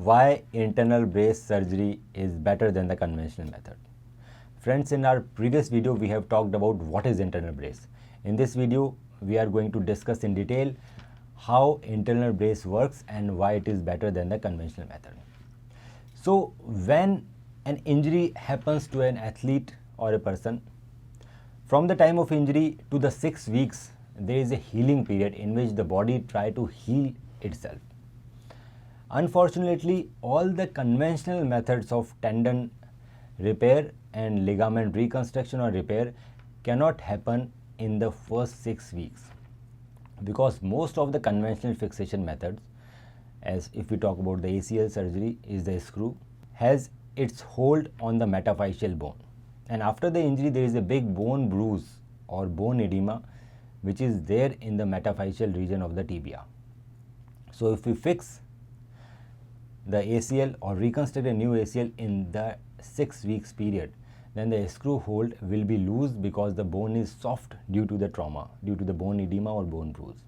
why internal brace surgery is better than the conventional method. Friends, in our previous video we have talked about what is internal brace. In this video we are going to discuss in detail how internal brace works and why it is better than the conventional method. So when an injury happens to an athlete or a person, from the time of injury to the 6 weeks there is a healing period in which the body tries to heal itself. Unfortunately, all the conventional methods of tendon repair and ligament reconstruction or repair cannot happen in the first 6 weeks, because most of the conventional fixation methods, as if we talk about the ACL surgery, is the screw, has its hold on the metaphyseal bone, and after the injury there is a big bone bruise or bone edema which is there in the metaphyseal region of the tibia. So if we fix the ACL or reconstruct a new ACL in the 6 weeks period, then the screw hold will be loose because the bone is soft due to the trauma, due to the bone edema or bone bruise.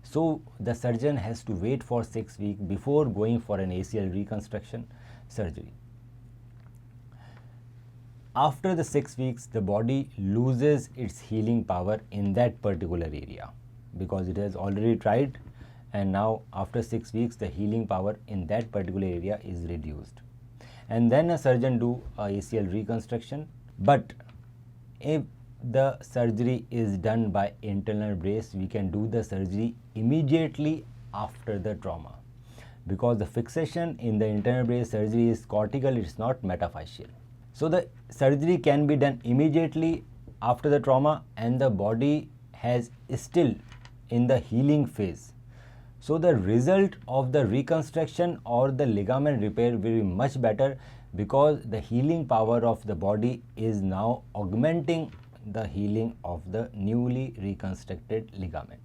So the surgeon has to wait for 6 weeks before going for an ACL reconstruction surgery. After the 6 weeks, the body loses its healing power in that particular area because it has already tried, and now after 6 weeks the healing power in that particular area is reduced, and then a surgeon do a ACL reconstruction. But if the surgery is done by internal brace, we can do the surgery immediately after the trauma, because the fixation in the internal brace surgery is cortical, it's not metaphyseal. So the surgery can be done immediately after the trauma and the body has still in the healing phase. So the result of the reconstruction or the ligament repair will be much better, because the healing power of the body is now augmenting the healing of the newly reconstructed ligament.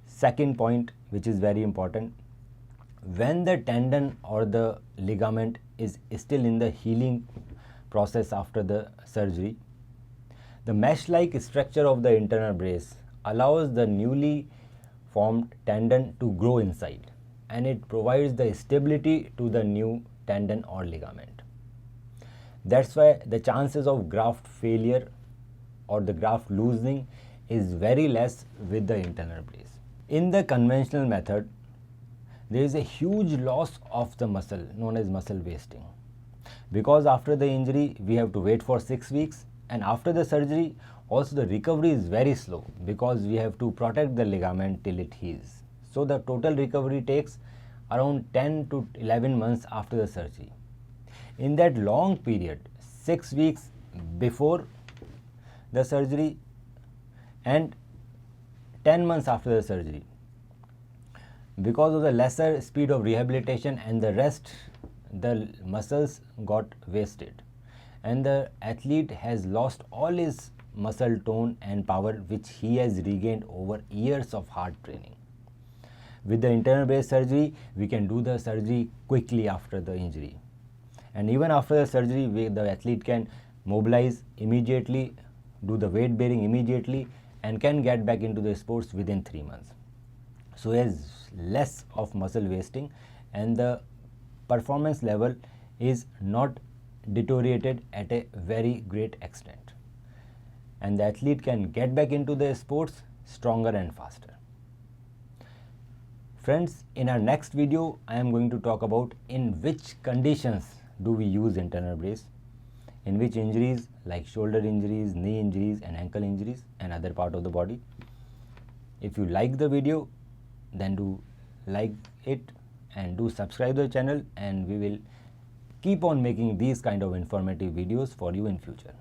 Second point, which is very important, when the tendon or the ligament is still in the healing process after the surgery, the mesh-like structure of the internal brace allows the newly formed tendon to grow inside, and it provides the stability to the new tendon or ligament. That's why the chances of graft failure or the graft loosening is very less with the internal brace. In the conventional method, there is a huge loss of the muscle known as muscle wasting, because after the injury we have to wait for 6 weeks, and after the surgery also the recovery is very slow because we have to protect the ligament till it heals. So the total recovery takes around 10 to 11 months after the surgery. In that long period, 6 weeks before the surgery and 10 months after the surgery, because of the lesser speed of rehabilitation and the rest, the muscles got wasted and the athlete has lost all his muscle tone and power which he has regained over years of hard training. With the internal brace surgery, we can do the surgery quickly after the injury, and even after the surgery the athlete can mobilize immediately, do the weight bearing immediately, and can get back into the sports within 3 months. So he has less of muscle wasting and the performance level is not deteriorated at a very great extent, and the athlete can get back into the sports stronger and faster. Friends, in our next video I am going to talk about in which conditions do we use internal brace, in which injuries like shoulder injuries, knee injuries and ankle injuries and other part of the body. If you like the video, then do like it and do subscribe the channel, and we will keep on making these kind of informative videos for you in future.